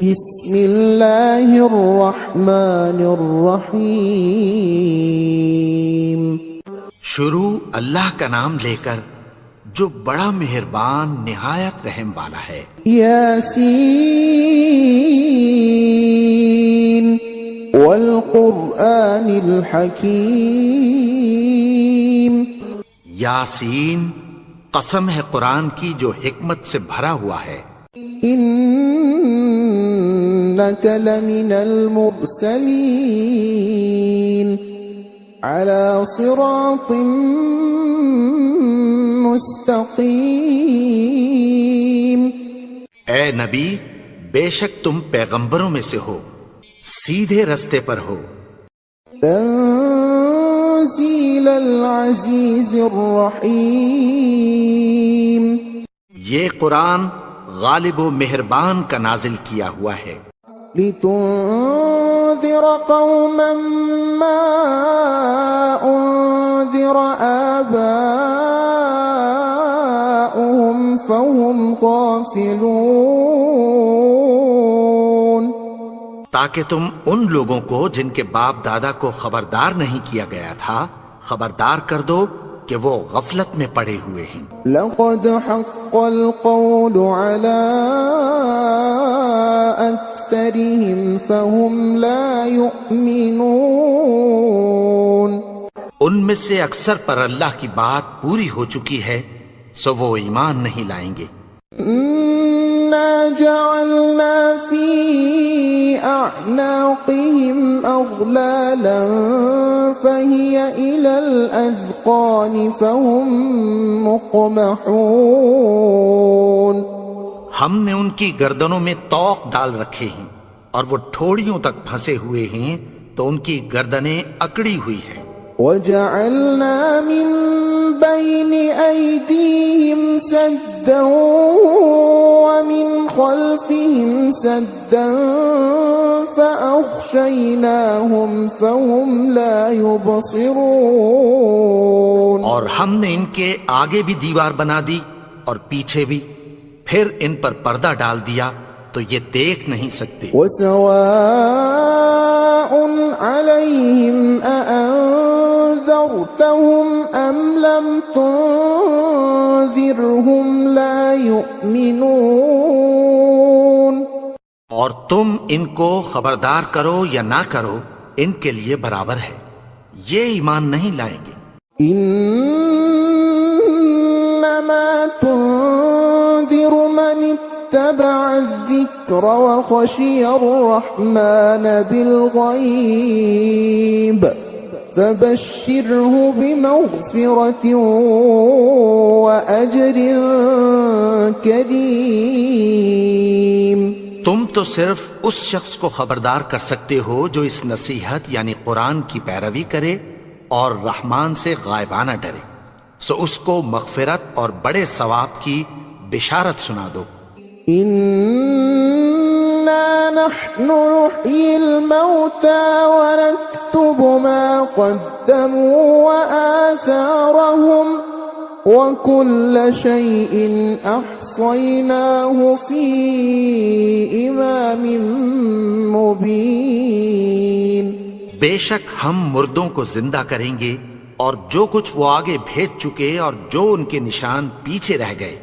بسم اللہ الرحمن الرحیم۔ شروع اللہ کا نام لے کر جو بڑا مہربان نہایت رحم والا ہے۔ یاسین والقرآن الحکیم۔ یاسین، قسم ہے قرآن کی جو حکمت سے بھرا ہوا ہے۔ انک لمن المرسلین علی صراط مستقیم۔ اے نبی، بے شک تم پیغمبروں میں سے ہو، سیدھے رستے پر ہو۔ تنزیل العزیز الرحیم۔ یہ قرآن غالب و مہربان کا نازل کیا ہوا ہے۔ لتنذر قوما ما انذر آباؤهم فهم غافلون۔ تاکہ تم ان لوگوں کو جن کے باپ دادا کو خبردار نہیں کیا گیا تھا خبردار کر دو کہ وہ غفلت میں پڑے ہوئے ہیں۔ لقد حق القول على أكثرهم فهم لا يؤمنون۔ ان میں سے اکثر پر اللہ کی بات پوری ہو چکی ہے سو وہ ایمان نہیں لائیں گے۔ إنا جعلنا في أعناقهم أغلالا فهي إلى الأذقان فهم مقمحون۔ ہم نے ان کی گردنوں میں طوق ڈال رکھے ہیں اور وہ ٹھوڑیوں تک پھنسے ہوئے ہیں تو ان کی گردنیں اکڑی ہوئی ہیں۔ وجعلنا من بين أيديهم سدا ومن خلفهم سدا فأغشيناهم فهم لا يبصرون۔ اور ہم نے ان کے آگے بھی دیوار بنا دی اور پیچھے بھی، پھر ان پر پردہ ڈال دیا تو یہ دیکھ نہیں سکتے۔ وسواء عليهم أأنذرتهم أم لم تنذرهم لا يؤمنون۔ اور تم ان کو خبردار کرو یا نہ کرو ان کے لیے برابر ہے، یہ ایمان نہیں لائیں گے۔ انما تنذر من اتبع الذکر وخشی الرحمن بالغیب فبشره بمغفرة وأجر کریم۔ تم تو صرف اس شخص کو خبردار کر سکتے ہو جو اس نصیحت یعنی قرآن کی پیروی کرے اور رحمان سے غائبانہ ڈرے، سو اس کو مغفرت اور بڑے ثواب کی بشارت سنا دو۔ إنا نحن نحيي الموتى ونكتب ما قدموا وآثارهم وكل شيء أحصيناه في إمام مبين۔ بے شک ہم مردوں کو زندہ کریں گے اور جو کچھ وہ آگے بھیج چکے اور جو ان کے نشان پیچھے رہ گئے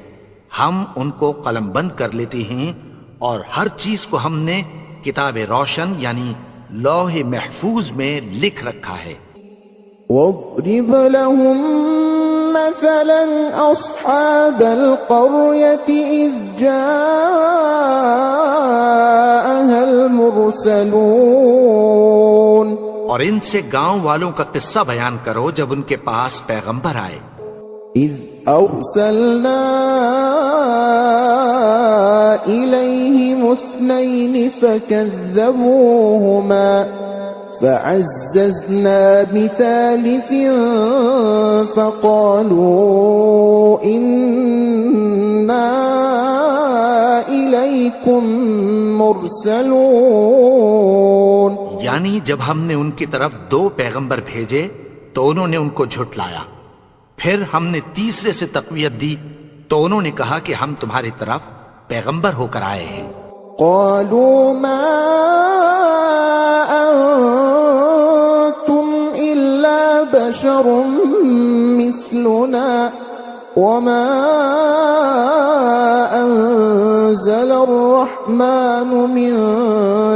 ہم ان کو قلم بند کر لیتے ہیں، اور ہر چیز کو ہم نے کتاب روشن یعنی لوح محفوظ میں لکھ رکھا ہے۔ واضرب لهم مثلا أصحاب القرية إذ جاءها المرسلون۔ اور ان سے گاؤں والوں کا قصہ بیان کرو جب ان کے پاس پیغمبر آئے۔ إذ أرسلنا إليهم اثنين فكذبوهما فعززنا بثالث فقالوا إنا إليكم مرسلون۔ یعنی جب ہم نے ان کی طرف 2 پیغمبر بھیجے تو انہوں نے ان کو جھٹلایا، پھر ہم نے تیسرے سے تقویت دی تو انہوں نے کہا کہ ہم تمہاری طرف پیغمبر ہو کر آئے ہیں۔ قالوا ما أنتم إلا بشر مثلنا وما أنزل الرحمن من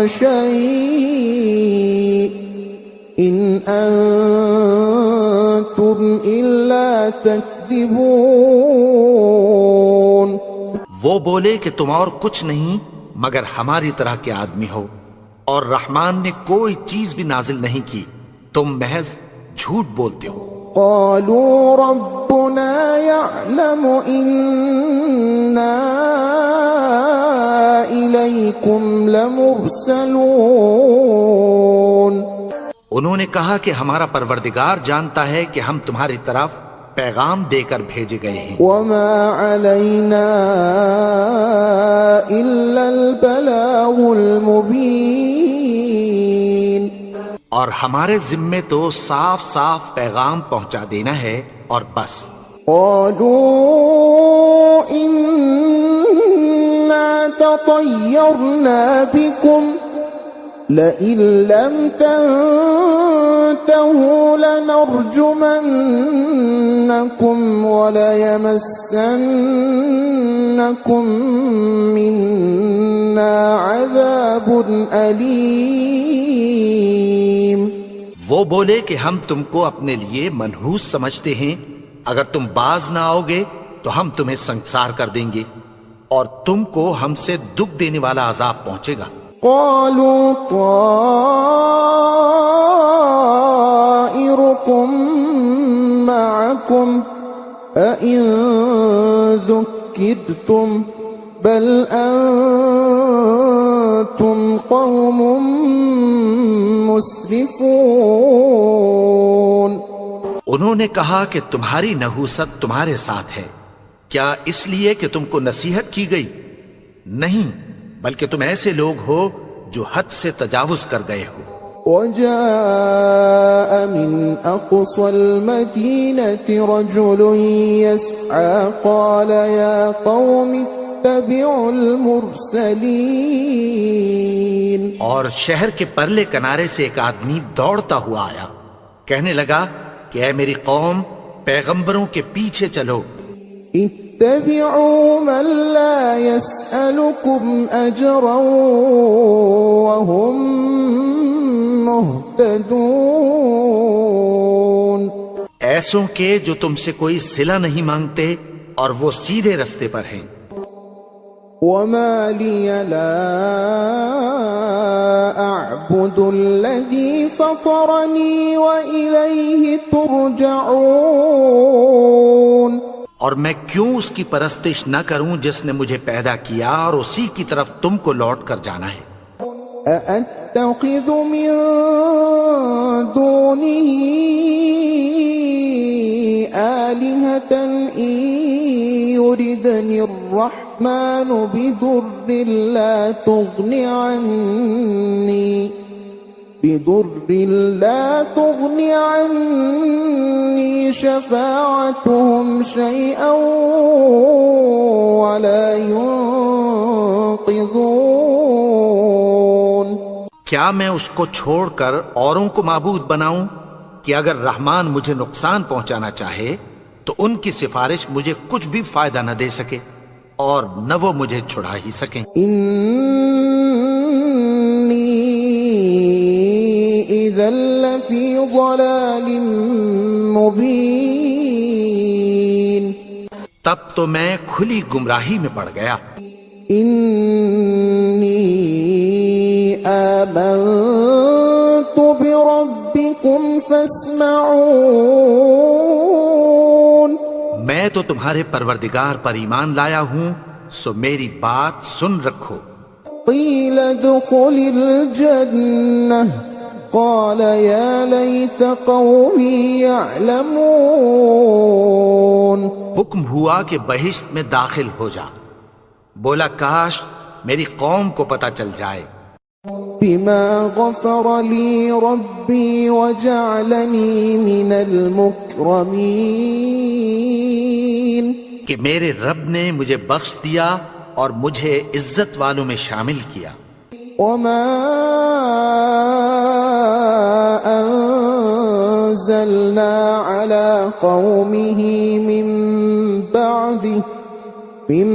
شيء إن أنتم إلا تكذبون. وہ بولے کہ تم اور کچھ نہیں مگر ہماری طرح کے آدمی ہو، اور رحمان نے کوئی چیز بھی نازل نہیں کی، تم محض جھوٹ بولتے ہو. قالوا ربنا يعلم إنا إليكم لمرسلون. انہوں نے کہا کہ ہمارا پروردگار جانتا ہے کہ ہم تمہاری طرف پیغام دے کر بھیجے گئے ہیں. وما علينا إلا البلاغ المبين. اور ہمارے ذمے تو صاف صاف پیغام پہنچا دینا ہے اور بس. قالوا إنا تطيرنا بكم لئن لم تنتهوا لنرجمنكم وليمسنكم منا عذاب أليم. وہ بولے کہ ہم تم کو اپنے لیے منحوس سمجھتے ہیں، اگر تم باز نہ آؤ گے تو ہم تمہیں سنگسار کر دیں گے اور تم کو ہم سے دکھ دینے والا عذاب پہنچے گا. قالوا طائركم معكم أئن ذكرتم بل أنتم قوم مسرفون. انہوں نے کہا کہ تمہاری نحوست تمہارے ساتھ ہے، کیا اس لیے کہ تم کو نصیحت کی گئی؟ نہیں، بلکہ تم ایسے لوگ ہو جو حد سے تجاوز کر گئے ہو. وجاء من أقصى المدينة رجل يسعى قال يا قوم اتبعوا المرسلين. اور شہر کے پرلے کنارے سے ایک آدمی دوڑتا ہوا آیا، کہنے لگا کہ اے میری قوم، پیغمبروں کے پیچھے چلو. اتبعوا من لا يسألكم أجرا وهم مهتدون. ایسوں کے جو تم سے کوئی صلہ نہیں مانگتے اور وہ سیدھے رستے پر ہیں. وما لي لا أعبد الذي فطرني وإليه ترجعون. اور میں کیوں اس کی پرستش نہ کروں جس نے مجھے پیدا کیا اور اسی کی طرف تم کو لوٹ کر جانا ہے. أأتخذ من دونه آلهة إن يردني الرحمن بضر لا تغني عني شفاعتهم شيئا ولا ينقذون. کیا میں اس کو چھوڑ کر اوروں کو معبود بناؤں کہ اگر رحمان مجھے نقصان پہنچانا چاہے تو ان کی سفارش مجھے کچھ بھی فائدہ نہ دے سکے اور نہ وہ مجھے چھڑا ہی سکیں. إِذًا لَّفِي ضَلَالٍ مُّبِينٍ. تب تو میں کھلی گمراہی میں پڑ گیا. إِنِّي آمَنتُ بِرَبِّكُمْ فَاسْمَعُونِ. میں تو تمہارے پروردگار پر ایمان لایا ہوں، سو میری بات سن رکھو. قِيلَ ادْخُلِ الْجَنَّةَ قال يا ليت قومي يعلمون. حکم ہوا کہ بہشت میں داخل ہو جا. بولا کاش میری قوم کو پتہ چل جائے. بما غفر لي ربي وجعلني من المكرمين. کہ میرے رب نے مجھے بخش دیا اور مجھے عزت والوں میں شامل کیا. وما أنزلنا على قومه من بعده من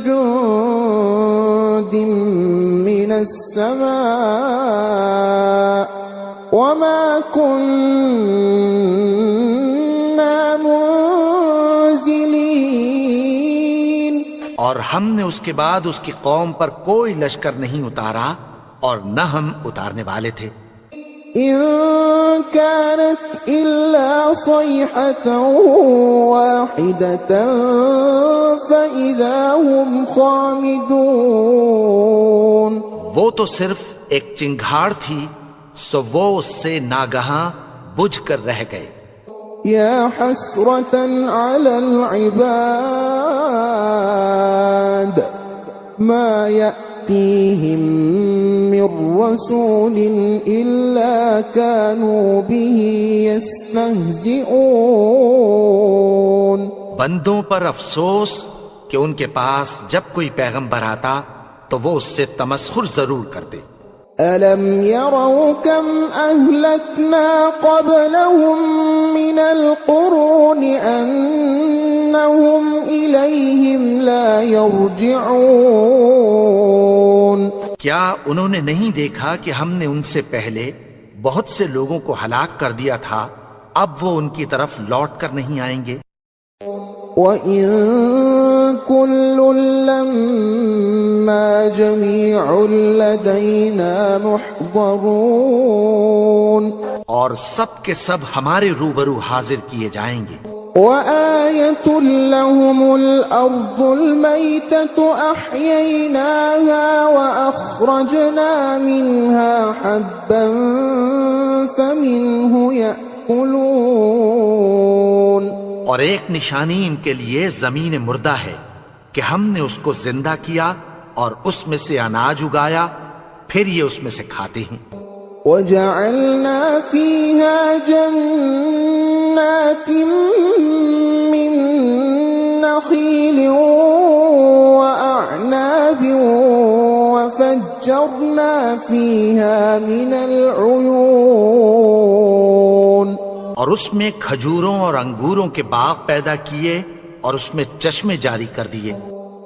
جند من السماء وما كنا منزلين. اور ہم نے اس کے بعد اس کی قوم پر کوئی لشکر نہیں اتارا اور نہ ہم اتارنے والے تھے. إن كانت إلا صيحة واحدة فإذا هم خامدون. وہ تو صرف ایک چنگھاڑ تھی، سو وہ اس سے ناگہاں بجھ کر رہ گئے. يا حسرة على العباد ما يأتيهم من رسول إلا كانوا به يستهزئون. بندوں پر افسوس کہ ان کے پاس جب کوئی پیغمبر آتا تو وہ اس سے تمسخر ضرور کرتے. أَلَمْ يَرَوْا كَمْ أَهْلَكْنَا قَبْلَهُمْ مِنَ الْقُرُونِ أَنَّهُمْ إِلَيْهِمْ لَا يَرْجِعُونَ. کیا انہوں نے نہیں دیکھا کہ ہم نے ان سے پہلے بہت سے لوگوں کو ہلاک کر دیا تھا، اب وہ ان کی طرف لوٹ کر نہیں آئیں گے. وَإِن كُلٌّ لَّمَّا جَمِيعٌ لَّدَيْنَا مُحْضَرُونَ. اور سب کے سب ہمارے روبرو حاضر کیے جائیں گے. وآية لهم الأرض الميتة أحييناها وأخرجنا منها حبا فمنه يأكلون. اور ایک نشانی ان کے لیے زمین مردہ ہے کہ ہم نے اس کو زندہ کیا اور اس میں سے اناج اگایا، پھر یہ اس میں سے کھاتے ہیں. وجعلنا فيها جنات من نخيل وأعناب وفجرنا فيها من العيون. اور اس میں کھجوروں اور انگوروں کے باغ پیدا کیے اور اس میں چشمے جاری کر دیے.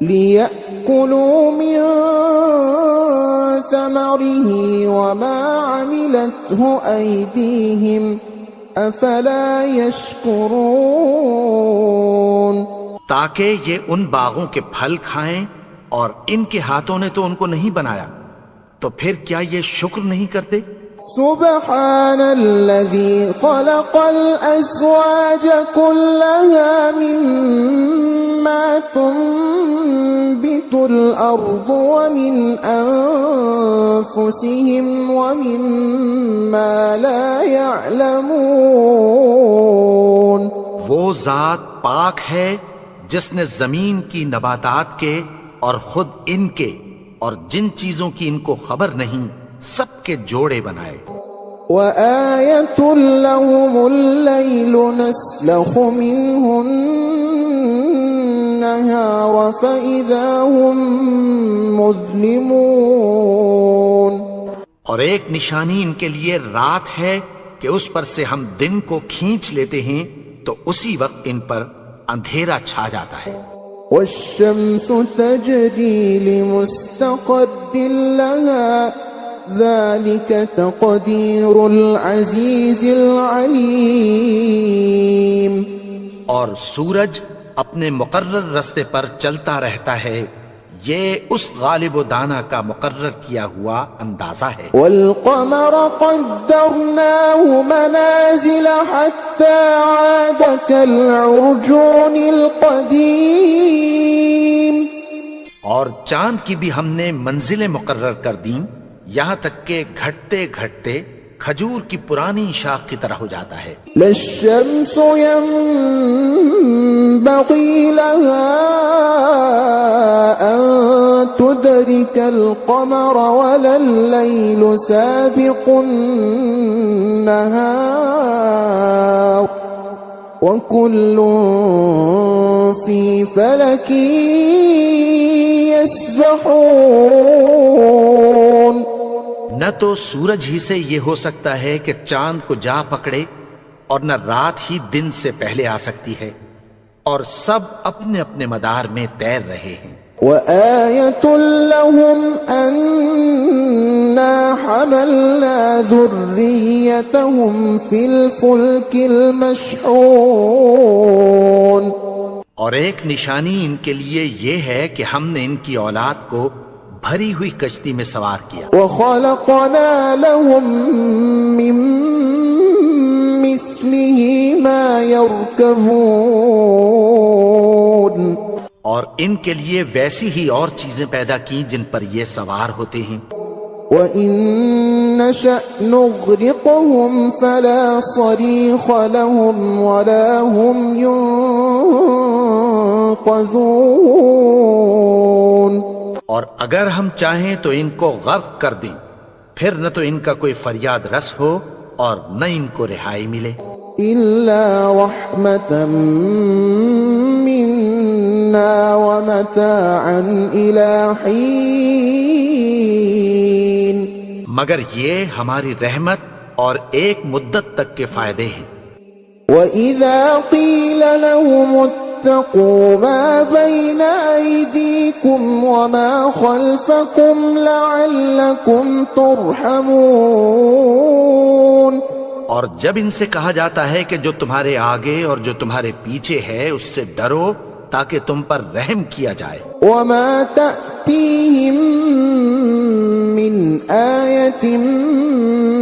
لِيَأْكُلُوا مِن ثَمَرِهِ وَمَا عَمِلَتْهُ أَيْدِيهِمْ أَفَلَا يَشْكُرُونَ. تاکہ یہ ان باغوں کے پھل کھائیں، اور ان کے ہاتھوں نے تو ان کو نہیں بنایا، تو پھر کیا یہ شکر نہیں کرتے؟ سبحان الذي خلق الأزواج كلها مما تنبت الأرض ومن أنفسهم ومما لا يعلمون. وہ ذات پاک ہے جس نے زمین کی نباتات کے اور خود ان کے اور جن چیزوں کی ان کو خبر نہیں سب کے جوڑے بنائے. وَآيَةٌ لَهُمُ اللَّيْلُ نَسْلَخُ مِنْهُ النَّهَارَ فَإِذَا هُمْ مُظْلِمُونَ. اور ایک نشانی ان کے لیے رات ہے کہ اس پر سے ہم دن کو کھینچ لیتے ہیں تو اسی وقت ان پر اندھیرا چھا جاتا ہے. وَالشَّمْسُ تَجْرِي لِمُسْتَقَرٍّ لَهَا ذَلِكَ تَقْدِيرُ الْعَزِيزِ الْعَلِيمِ. اور سورج اپنے مقرر رستے پر چلتا رہتا ہے، یہ اس غالب و دانا کا مقرر کیا ہوا اندازہ ہے. وَالْقَمَرَ قَدَّرْنَاهُ مَنَازِلَ حَتَّى عَادَ كَالْعُرْجُونِ الْقَدِيمِ. اور چاند کی بھی ہم نے منزلیں مقرر کر دیں، یہاں تک کہ گھٹتے گھٹتے کھجور کی پرانی شاخ کی طرح ہو جاتا ہے. لَلشَّمْسُ يَنبَغِي لَهَا أَن تُدْرِكَ الْقَمَرَ وَلَا اللَّيْلُ سَابِقُ النَّهَارِ وَكُلٌّ في فلك يسبحون. نہ تو سورج ہی سے یہ ہو سکتا ہے کہ چاند کو جا پکڑے، اور نہ رات ہی دن سے پہلے آ سکتی ہے، اور سب اپنے اپنے مدار میں تیر رہے ہیں. وآية لهم أنا حملنا ذريتهم في الفلك المشحون. اور ایک نشانی ان کے لیے یہ ہے کہ ہم نے ان کی اولاد کو بھری ہوئی کشتی میں سوار کیا. وخلقنا لهم من مثله ما يركبون. اور ان کے لیے ویسی ہی اور چیزیں پیدا کی جن پر یہ سوار ہوتے ہیں. وَإِن نَّشَأْ نُغْرِقْهُمْ فَلَا صَرِيخَ لَهُمْ وَلَا هُمْ يُنقَذُونَ. اور اگر ہم چاہیں تو ان کو غرق کر دیں، پھر نہ تو ان کا کوئی فریاد رس ہو اور نہ ان کو رہائی ملے. إِلَّا رَحْمَةً مِّنَّا وَمَتَاعًا إِلَىٰ حِينٍ. مگر یہ ہماری رحمت اور ایک مدت تک کے فائدے ہیں. وَإِذَا قِيلَ لَهُمُ اتَّقُوا مَا بَيْنَ أَيْدِيكُمْ وَمَا خَلْفَكُمْ لَعَلَّكُمْ تُرْحَمُونَ. اور جب ان سے کہا جاتا ہے کہ جو تمہارے آگے اور جو تمہارے پیچھے ہے اس سے ڈرو تاکہ تم پر رحم کیا جائے. وَمَا تَأْتِيهِم مِّنْ آيَةٍ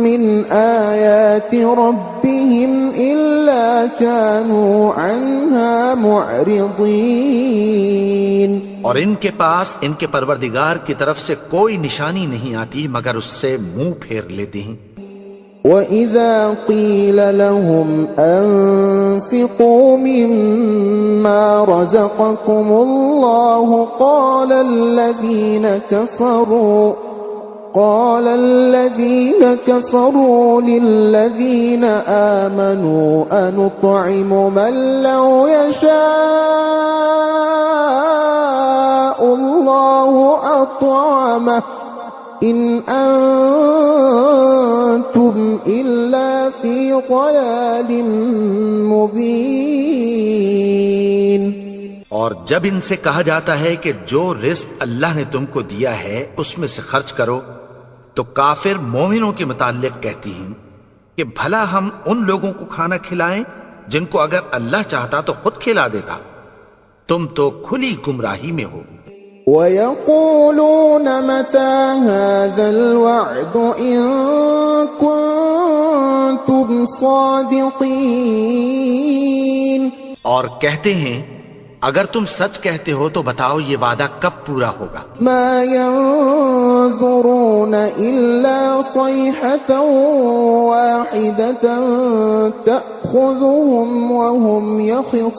مِّنْ آيَاتِ رَبِّهِمْ إِلَّا كَانُوا عَنْهَا مُعْرِضِينَ. اور ان کے پاس ان کے پروردگار کی طرف سے کوئی نشانی نہیں آتی مگر اس سے منہ پھیر لیتے ہیں. وَإِذَا قِيلَ لَهُمْ أَنفِقُوا مِمَّا رَزَقَكُمُ اللَّهُ قَالَ الَّذِينَ كَفَرُوا لِلَّذِينَ آمَنُوا أَنُطْعِمُ مَن لَّوْ يَشَاءُ اللَّهُ أَطْعَمَهُ إِنْ أَنتُمْ إِلَّا فِي ضَلَالٍ مُبِينٍ. اور جب ان سے کہا جاتا ہے کہ جو رزق اللہ نے تم کو دیا ہے اس میں سے خرچ کرو، تو کافر مومنوں کے متعلق کہتی ہیں کہ بھلا ہم ان لوگوں کو کھانا کھلائیں جن کو اگر اللہ چاہتا تو خود کھلا دیتا. تم تو کھلی گمراہی میں ہو. وَيَقُولُونَ مَتَى هَذَا الْوَعْدُ إِن كُنتُمْ صَادِقِينَ. اور کہتے ہیں اگر تم سچ کہتے ہو تو بتاؤ یہ وعدہ کب پورا ہوگا. مَا يَنظُرُونَ إِلَّا صَيْحَةً وَاحِدَةً تَأْخُذُهُمْ وَهُمْ يَخِصِّمُونَ.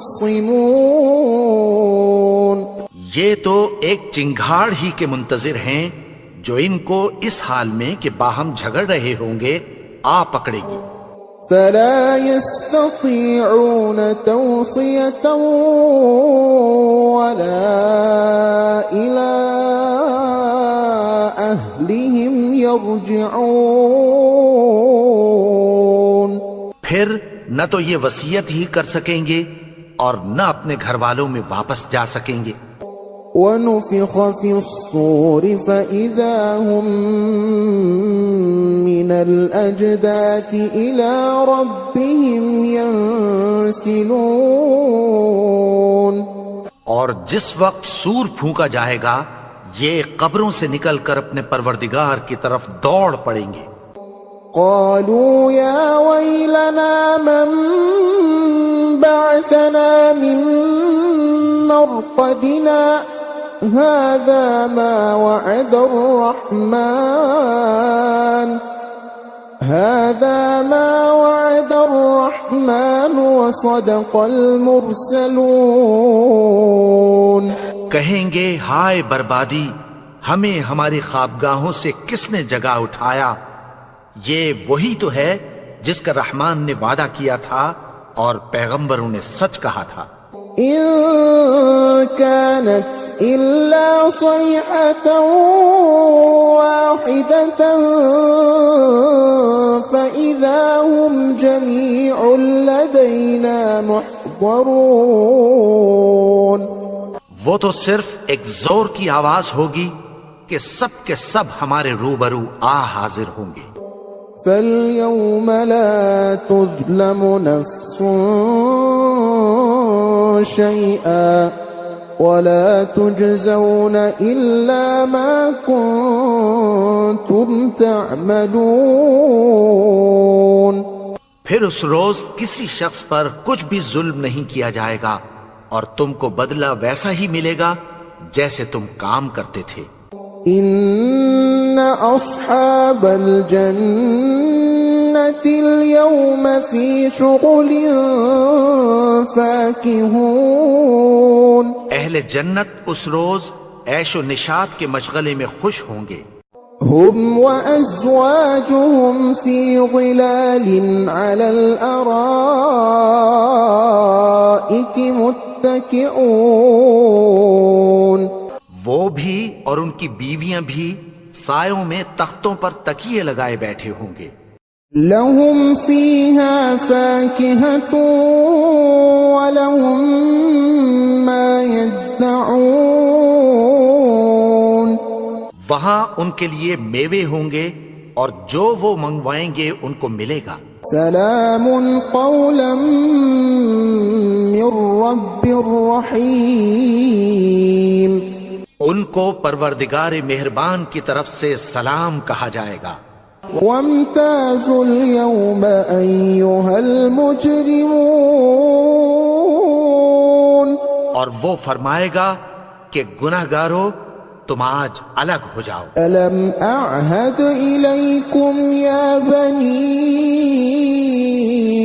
یہ تو ایک چنگھاڑ ہی کے منتظر ہیں جو ان کو اس حال میں کہ باہم جھگڑ رہے ہوں گے آ پکڑے گی. فَلَا يَسْتَطِيعُونَ تَوْصِيَةً وَلَا إِلَىٰ أَهْلِهِمْ يَرْجِعُونَ. پھر نہ تو یہ وصیت ہی کر سکیں گے اور نہ اپنے گھر والوں میں واپس جا سکیں گے. وَنُفِخَ فِي الصُّورِ فَإِذَا هُم مِّنَ الْأَجْدَاثِ إِلَىٰ رَبِّهِمْ يَنسِلُونَ. اور جس وقت سور پھونکا جائے گا یہ قبروں سے نکل کر اپنے پروردگار کی طرف دوڑ پڑیں گے. قَالُوا يَا وَيْلَنَا مَن بَعَثَنَا مِن مَّرْقَدِنَا هَذَا مَا وَعَدَ الرَّحْمَٰنُ وَصَدَقَ الْمُرْسَلُونَ. کہیں گے ہائے بربادی، ہمیں ہماری خوابگاہوں سے کس نے جگا اٹھایا. یہ وہی تو ہے جس کا رحمان نے وعدہ کیا تھا اور پیغمبروں نے سچ کہا تھا. إن كانت إلا صيحة واحدة فإذا هم جميع لدينا محضرون. وہ تو صرف ایک زور کی آواز ہوگی کہ سب کے سب ہمارے روبرو حاضر ہوں گے. فَالْيَوْمَ لَا تُظْلَمُ نَفْسٌ شَيْئًا وَلَا تُجْزَوْنَ إِلَّا مَا كُنتُمْ تَعْمَلُونَ. پھر اس روز کسی شخص پر کچھ بھی ظلم نہیں کیا جائے گا اور تم کو بدلہ ویسا ہی ملے گا جیسے تم کام کرتے تھے. إن أصحاب الجنة اليوم في شغل فاكهون. اہل جنت اس روز عیش و نشاط کے مشغلے میں خوش ہوں گے. هم وأزواجهم في ظلال على الأرائك متكئون. وہ بھی اور ان کی بیویاں بھی سایوں میں تختوں پر تکیے لگائے بیٹھے ہوں گے. لهم فيها فاكهة ولهم ما يدعون. وہاں ان کے لیے میوے ہوں گے اور جو وہ منگوائیں گے ان کو ملے گا. سلام قولا من رب رحیم. ان کو پروردگار مہربان کی طرف سے سلام کہا جائے گا. وامتازوا اليوم أيها المجرمون. اور وہ فرمائے گا کہ گناہگارو تم آج الگ ہو جاؤ. ألم أعهد إليكم يا بني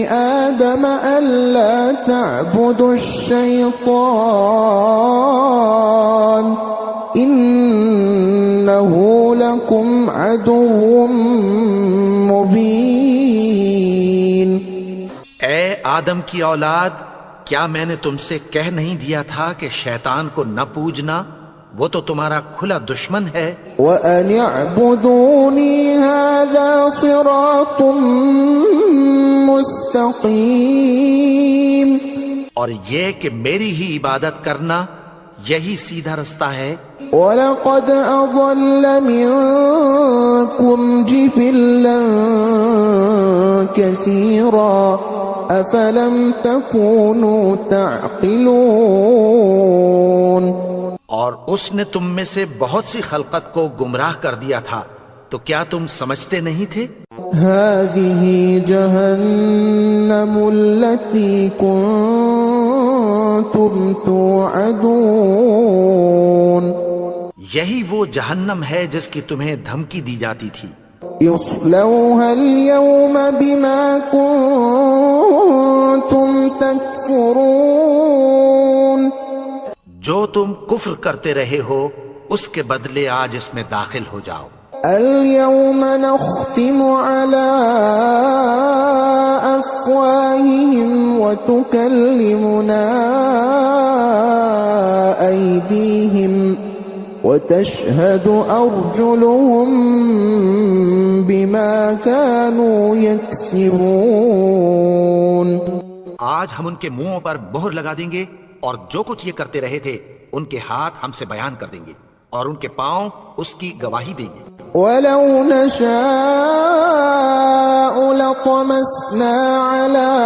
آدم ألا تعبدوا الشيطان إنه لكم عدو مبين. اے آدم کی اولاد، کیا میں نے تم سے کہہ نہیں دیا تھا کہ شیطان کو نہ پوجنا؟ وہ تو تمہارا کھلا دشمن ہے. وَأَنِ اعْبُدُونِي هَذَا صِرَاطٌ مُسْتَقِيمٌ. اور یہ کہ میری ہی عبادت کرنا یہی سیدھا رستہ ہے. وَلَقَدْ أَضَلَّ مِنكُمْ جِبِلًّا كَثِيرًا أَفَلَمْ تَكُونُوا تَعْقِلُونَ. اور اس نے تم میں سے بہت سی خلقت کو گمراہ کر دیا تھا، تو کیا تم سمجھتے نہیں تھے؟ هذه جهنم التي كنتم توعدون. یہی وہ جہنم ہے جس کی تمہیں دھمکی دی جاتی تھی. اصلوها اليوم بما كنتم تكفرون. جو تم کفر کرتے رہے ہو اس کے بدلے آج اس میں داخل ہو جاؤ. اليوم نختم على أفواههم وتكلمنا أيديهم وتشهد أرجلهم بما كانوا يكسبون. آج ہم ان کے منہوں پر مہر لگا دیں گے اور جو کچھ یہ کرتے رہے تھے ان کے ہاتھ ہم سے بیان کر دیں گے اور ان کے پاؤں اس کی گواہی دیں گے. وَلَوْ نَشَاءُ لَطَمَسْنَا عَلَىٰ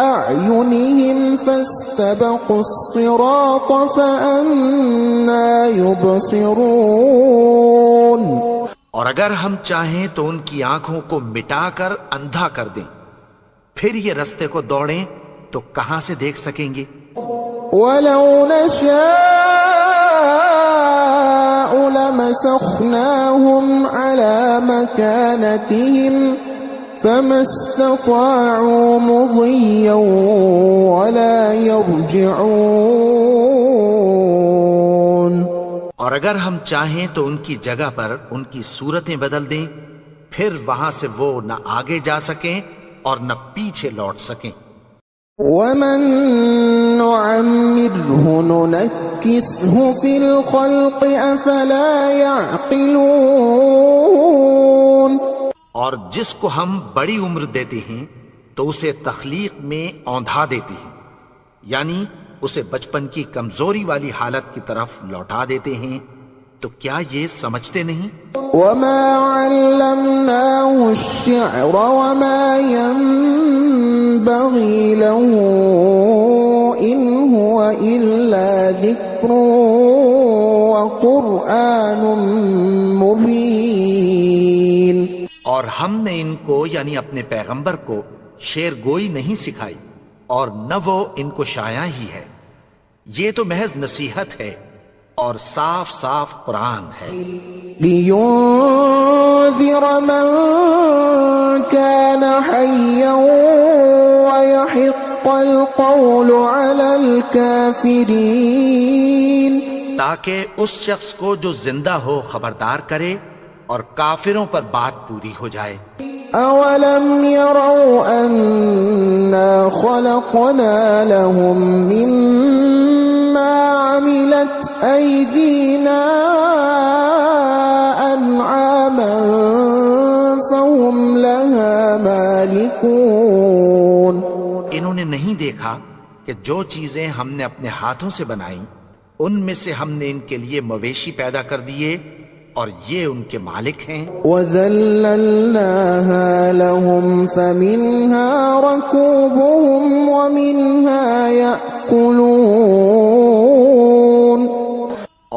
أَعْيُنِهِمْ فَاسْتَبَقُوا الصِّرَاطَ فَأَنَّىٰ يُبْصِرُونَ. اور اگر ہم چاہیں تو ان کی آنکھوں کو مٹا کر اندھا کر دیں، پھر یہ رستے کو دوڑیں تو کہاں سے دیکھ سکیں گے. وَلَوْ نَشَاءُ لَمَسَخْنَاهُمْ عَلَىٰ مَكَانَتِهِمْ فَمَا اسْتَطَاعُوا مُضِيًّا وَلَا يَرْجِعُونَ. اور اگر ہم چاہیں تو ان کی جگہ پر ان کی صورتیں بدل دیں، پھر وہاں سے وہ نہ آگے جا سکیں اور نہ پیچھے لوٹ سکیں. ومن نعمره ننكسه في الخلق أفلا يعقلون. اور جس کو ہم بڑی عمر دیتے ہیں تو اسے تخلیق میں اوندھا دیتے ہیں، یعنی اسے بچپن کی کمزوری والی حالت کی طرف لوٹا دیتے ہیں. تو کیا یہ سمجھتے نہیں؟ وما علمناه الشعر وما ينبغي له إن هو إلا ذكر وقرآن مبين. اور ہم نے ان کو یعنی اپنے پیغمبر کو شعر گوئی نہیں سکھائی اور نہ وہ ان کو شایع ہی ہے، یہ تو محض نصیحت ہے اور صاف صاف قرآن ہے. لينذر من كان حيا ويحق القول على الكافرين. تاکہ اس شخص کو جو زندہ ہو خبردار کرے اور کافروں پر بات پوری ہو جائے. أولم يروا أنا خلقنا لهم مما عملت أيدينا أنعاما فهم لها مالكون. انہوں نے نہیں دیکھا کہ جو چیزیں ہم نے اپنے ہاتھوں سے بنائیں ان میں سے ہم نے ان کے لیے مویشی پیدا کر دیے اور یہ ان کے مالک ہیں. وَذَلَّلْنَاهَا لَهُمْ فَمِنْهَا رَكُوبُهُمْ وَمِنْهَا يَأْكُلُونَ.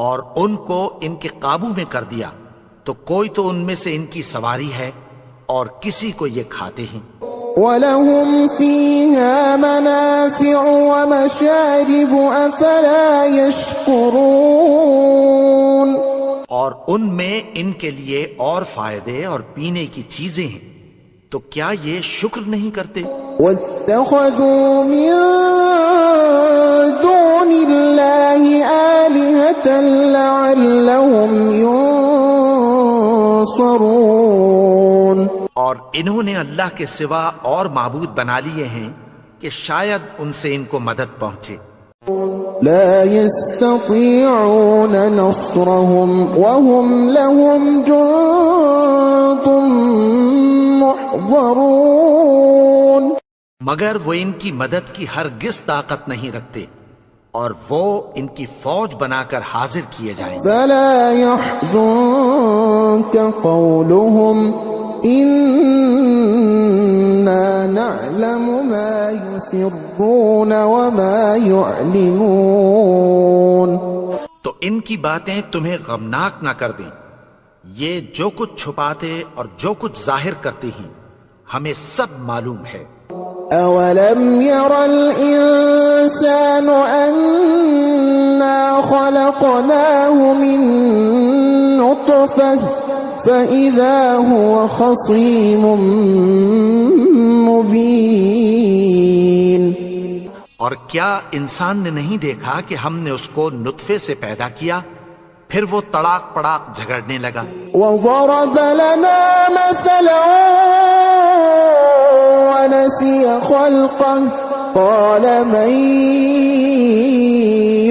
اور ان کو ان کے قابو میں کر دیا تو کوئی تو ان میں سے ان کی سواری ہے اور کسی کو یہ کھاتے ہیں. وَلَهُمْ فِيهَا مَنَافِعُ وَمَشَارِبُ أَفَلَا يَشْكُرُونَ. اور ان میں ان کے لیے اور فائدے اور پینے کی چیزیں ہیں، تو کیا یہ شکر نہیں کرتے؟ وَاتَّخَذُوا مِن دُونِ اللَّهِ آلِهَةً لَعَلَّهُمْ يُنصَرُونَ. اور انہوں نے اللہ کے سوا اور معبود بنا لیے ہیں کہ شاید ان سے ان کو مدد پہنچے. لا يستطيعون نصرهم وهم لهم جند محضرون. مگر وہ ان کی مدد کی ہرگز طاقت نہیں رکھتے اور وہ ان کی فوج بنا کر حاضر کیے جائیں. فلا يحزنك قولهم إنا نعلم ما يسرون وما يعلنون. تو ان کی باتیں تمہیں غمناک نہ کر دیں، یہ جو کچھ چھپاتے اور جو کچھ ظاہر کرتے ہیں ہمیں سب معلوم ہے. أولم ير الإنسان أنا خلقناه من نطفة فإذا هو خصيم مبين. اور کیا انسان نے نہیں دیکھا کہ ہم نے اس کو نطفے سے پیدا کیا پھر وہ تڑاک پڑاک جھگڑنے لگا. وضرب لنا مثلا ونسي خلقه قال من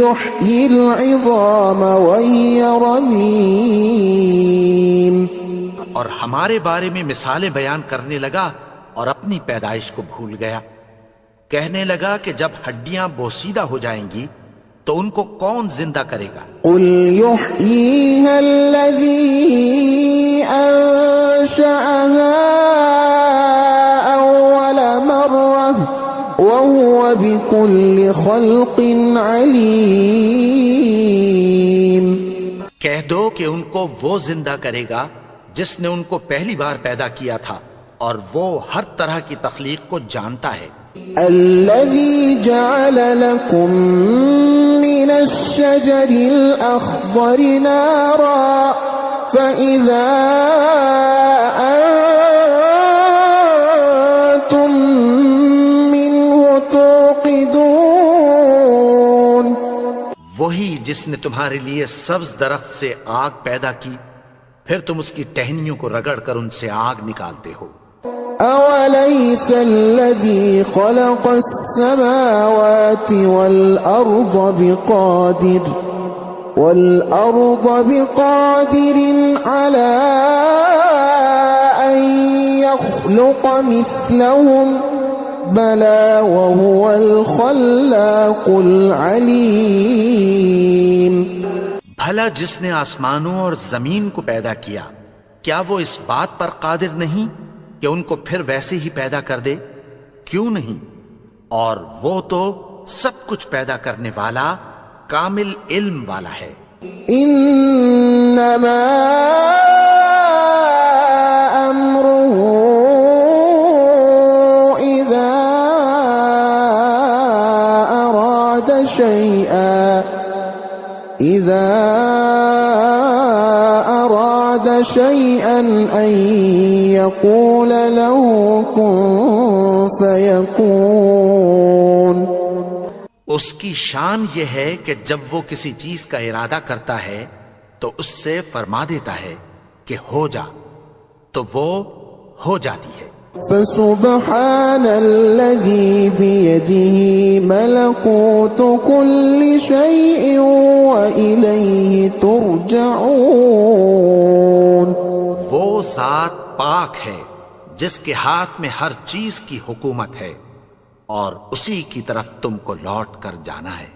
يحيي العظام وهي رميم. اور ہمارے بارے میں مثالیں بیان کرنے لگا اور اپنی پیدائش کو بھول گیا. کہنے لگا کہ جب ہڈیاں بوسیدہ ہو جائیں گی تو ان کو کون زندہ کرے گا؟ قل يحييها الذي أنشأها أول مرة وهو بكل خلق عليم. کہہ دو کہ ان کو وہ زندہ کرے گا جس نے ان کو پہلی بار پیدا کیا تھا اور وہ ہر طرح کی تخلیق کو جانتا ہے. الذي جعل لكم من الشجر الأخضر نارا فإذا أنتم منه توقدون. وہی جس نے تمہارے لیے سبز درخت سے آگ پیدا کی پھر تم اس کی ٹہنیوں کو رگڑ کر ان سے آگ نکالتے ہو. أوليس الذي خلق السماوات والأرض بقادر على أن يخلق مثلهم بلى وهو الخلاق العليم. بھلا جس نے آسمانوں اور زمین کو پیدا کیا کیا وہ اس بات پر قادر نہیں کہ ان کو پھر ویسے ہی پیدا کر دے؟ کیوں نہیں؟ اور وہ تو سب کچھ پیدا کرنے والا کامل علم والا ہے. انما امره اذا اراد شيئا ان يقول له كن فيكون. اس کی شان یہ ہے کہ جب وہ کسی چیز کا ارادہ کرتا ہے تو اس سے فرما دیتا ہے کہ ہو جا، تو وہ ہو جاتی ہے. فسبحان الذي بيده ملكوت كل شيء وإليه ترجعون. وہ ذات پاک ہے جس کے ہاتھ میں ہر چیز کی حکومت ہے اور اسی کی طرف تم کو لوٹ کر جانا ہے.